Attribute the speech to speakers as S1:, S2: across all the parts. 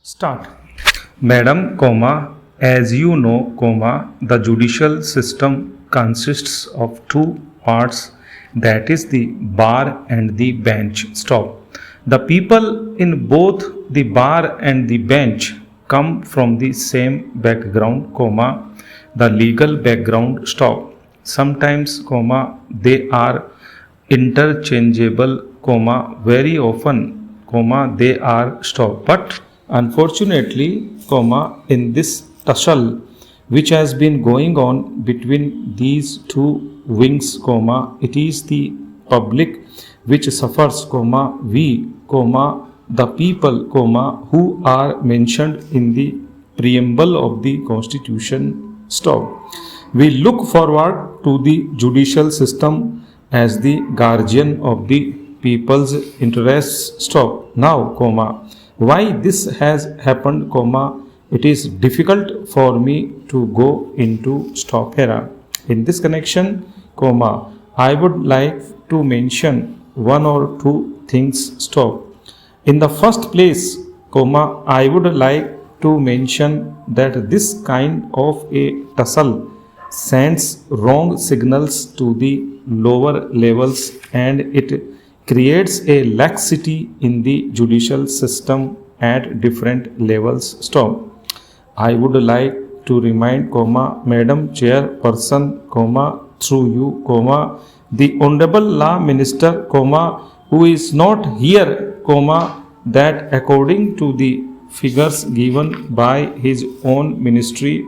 S1: Start. Madam, as you know, the judicial system consists of two parts, that is the bar and the bench. Stop. The people in both the bar and the bench come from the same background, the legal background. Stop. Sometimes, they are interchangeable, very often, they are. Stop. But unfortunately, in this tussle which has been going on between these two wings, it is the public which suffers, we, the people, who are mentioned in the preamble of the constitution. Stop. We look forward to the judicial system as the guardian of the people's interests. Stop. Now, why this has happened, it is difficult for me to go into. Stop here. In this connection, I would like to mention one or two things. Stop. In the first place, I would like to mention that this kind of a tussle sends wrong signals to the lower levels and it creates a laxity in the judicial system at different levels. Stop. I would like to remind, Madam Chairperson, through you, the Honorable Law Minister, who is not here, that according to the figures given by his own ministry,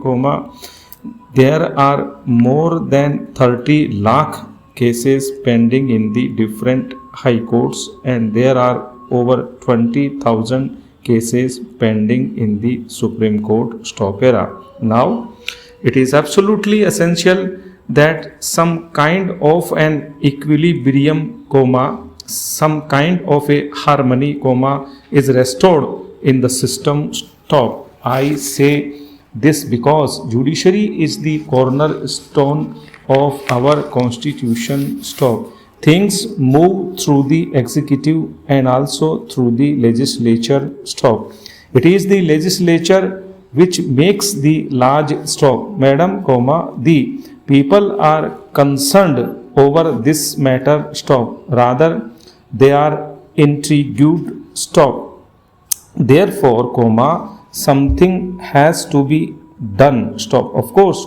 S1: there are more than 30 lakh cases pending in the different high courts and there are over 20,000 cases pending in the Supreme Court. Stop era. Now, it is absolutely essential that some kind of an equilibrium, some kind of a harmony, is restored in the system. Stop. I say this because judiciary is the cornerstone of our constitution. Stop. Things move through the executive and also through the legislature. Stop. It is the legislature which makes the large. Stop. Madam, the people are concerned over this matter. Stop. Rather, they are intrigued. Stop. Therefore, something has to be done. Stop. Of course,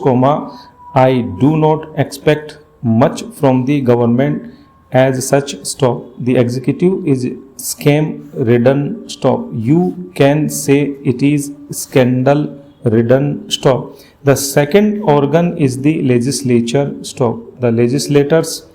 S1: I do not expect much from the government as such. Stop. The executive is scam ridden. Stop. You can say it is scandal ridden. Stop. The second organ is the legislature. Stop. The legislators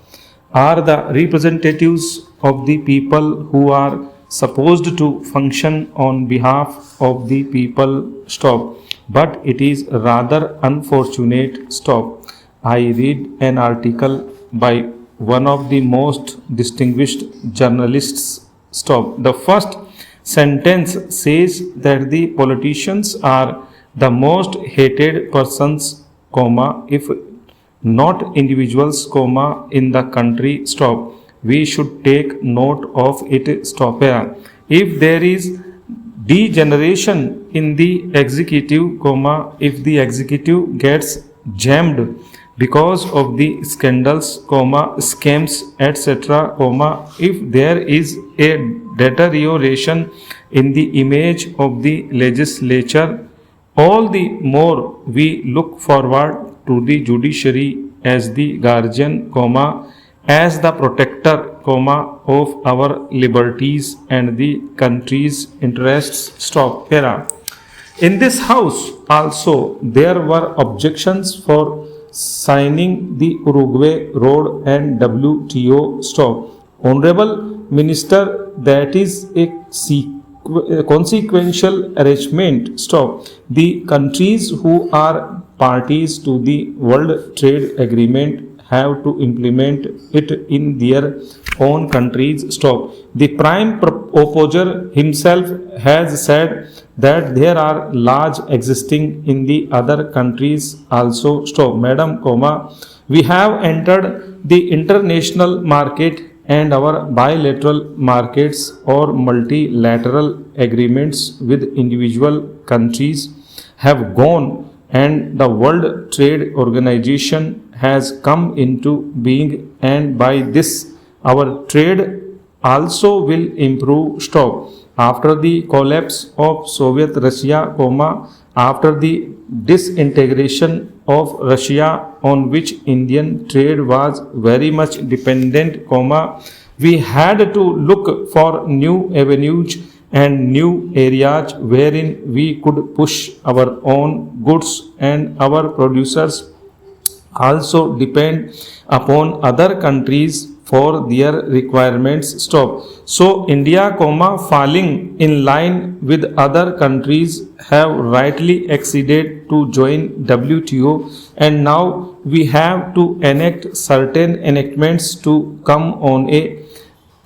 S1: are the representatives of the people who are supposed to function on behalf of the people. Stop. But it is rather unfortunate. Stop. I read an article by one of the most distinguished journalists. Stop. The first sentence says that the politicians are the most hated persons, if not individuals, in the country. Stop. We should take note of it. Stop here. If there is degeneration in the executive, if the executive gets jammed because of the scandals, scams, etc., if there is a deterioration in the image of the legislature, all the more we look forward to the judiciary as the guardian, as the protector, of our liberties and the country's interests. Stop. Here. In this house also there were objections for signing the Uruguay Road and WTO. Stop. Honorable Minister, that is a consequential arrangement. Stop. The countries who are parties to the World Trade Agreement have to implement it in their own countries. Stop. The prime opposer himself has said that there are large existing in the other countries also. Stop. Madam, we have entered the international market and our bilateral markets or multilateral agreements with individual countries have gone, and the World Trade Organization has come into being, and by this our trade also will improve. Stop. After the collapse of Soviet Russia, after the disintegration of Russia, on which Indian trade was very much dependent, we had to look for new avenues and new areas wherein we could push our own goods, and our producers also depend upon other countries for their requirements. Stop. So India, falling in line with other countries, have rightly acceded to join WTO, and now we have to enact certain enactments to come on a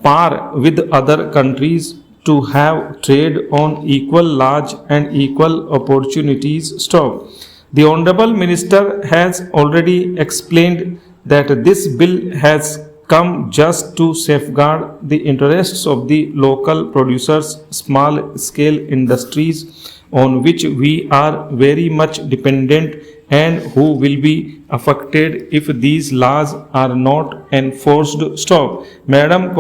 S1: par with other countries to have trade on equal large and equal opportunities. Stop. The Honorable Minister has already explained that this bill has come just to safeguard the interests of the local producers, small scale industries on which we are very much dependent, and who will be affected if these laws are not enforced. Stop. Madam,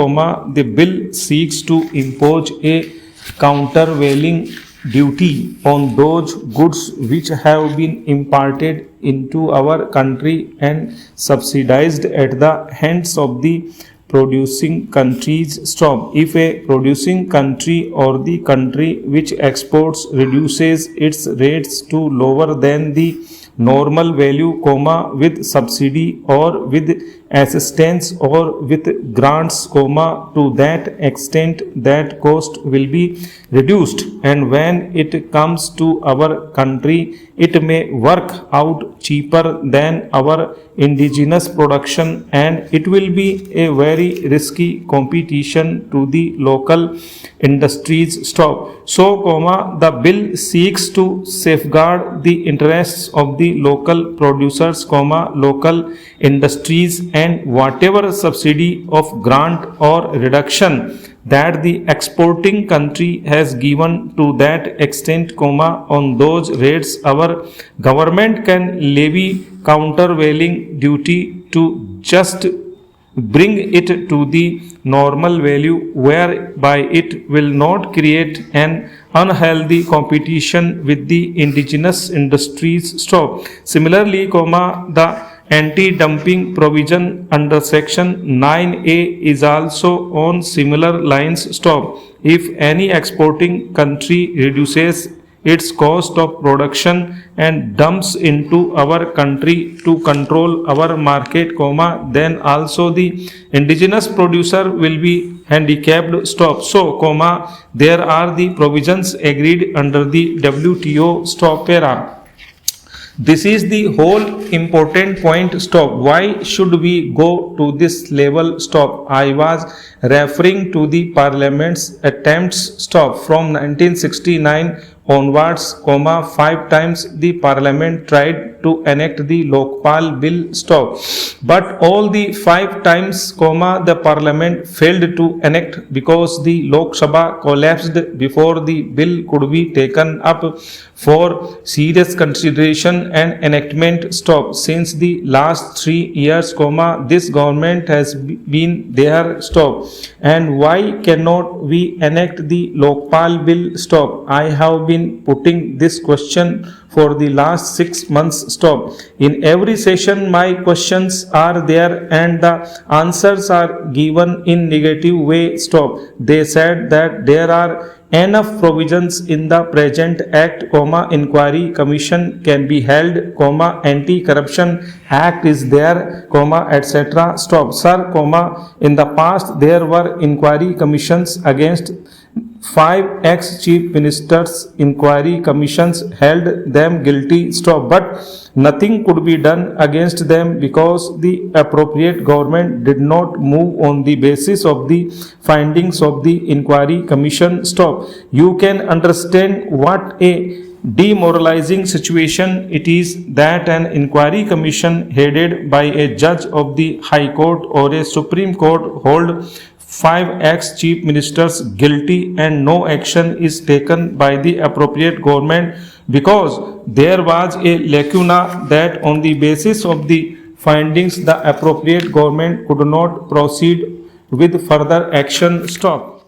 S1: the bill seeks to impose a countervailing duty on those goods which have been imported into our country and subsidized at the hands of the producing countries. Stop. If a producing country or the country which exports reduces its rates to lower than the normal value, with subsidy or with assistance or with grants, to that extent that cost will be reduced, and when it comes to our country it may work out cheaper than our indigenous production, and it will be a very risky competition to the local industries. Stop. So, the bill seeks to safeguard the interests of the local producers, local industries, and whatever subsidy of grant or reduction that the exporting country has given, to that extent, on those rates our government can levy countervailing duty to just bring it to the normal value, whereby it will not create an unhealthy competition with the indigenous industries. Stop. Similarly, the anti-dumping provision under section 9A is also on similar lines. Stop. If any exporting country reduces its cost of production and dumps into our country to control our market, then also the indigenous producer will be handicapped. Stop. So, there are the provisions agreed under the WTO. Stop. This is the whole important point. Stop. Why should we go to this level? Stop. I was referring to the Parliament's attempts. Stop. From 1969 onwards, 5 times the Parliament tried to enact the Lokpal Bill. Stop. But all the 5 times, the Parliament failed to enact because the Lok Sabha collapsed before the bill could be taken up for serious consideration and enactment. Stop. Since the last 3 years, this government has been there. Stop. And why cannot we enact the Lokpal Bill? Stop. I have been putting this question for the last 6 months. Stop. In every session my questions are there and the answers are given in negative way. Stop. They said that there are enough provisions in the present act, inquiry commission can be held, anti-corruption act is there, etc. Stop. Sir, in the past there were inquiry commissions against 5 ex-chief ministers. Inquiry commissions held them guilty. Stop. But nothing could be done against them because the appropriate government did not move on the basis of the findings of the inquiry commission. Stop. You can understand what a demoralizing situation it is that an inquiry commission headed by a judge of the High Court or a Supreme Court hold 5 ex-chief ministers guilty and no action is taken by the appropriate government because there was a lacuna that on the basis of the findings the appropriate government could not proceed with further action. Stop.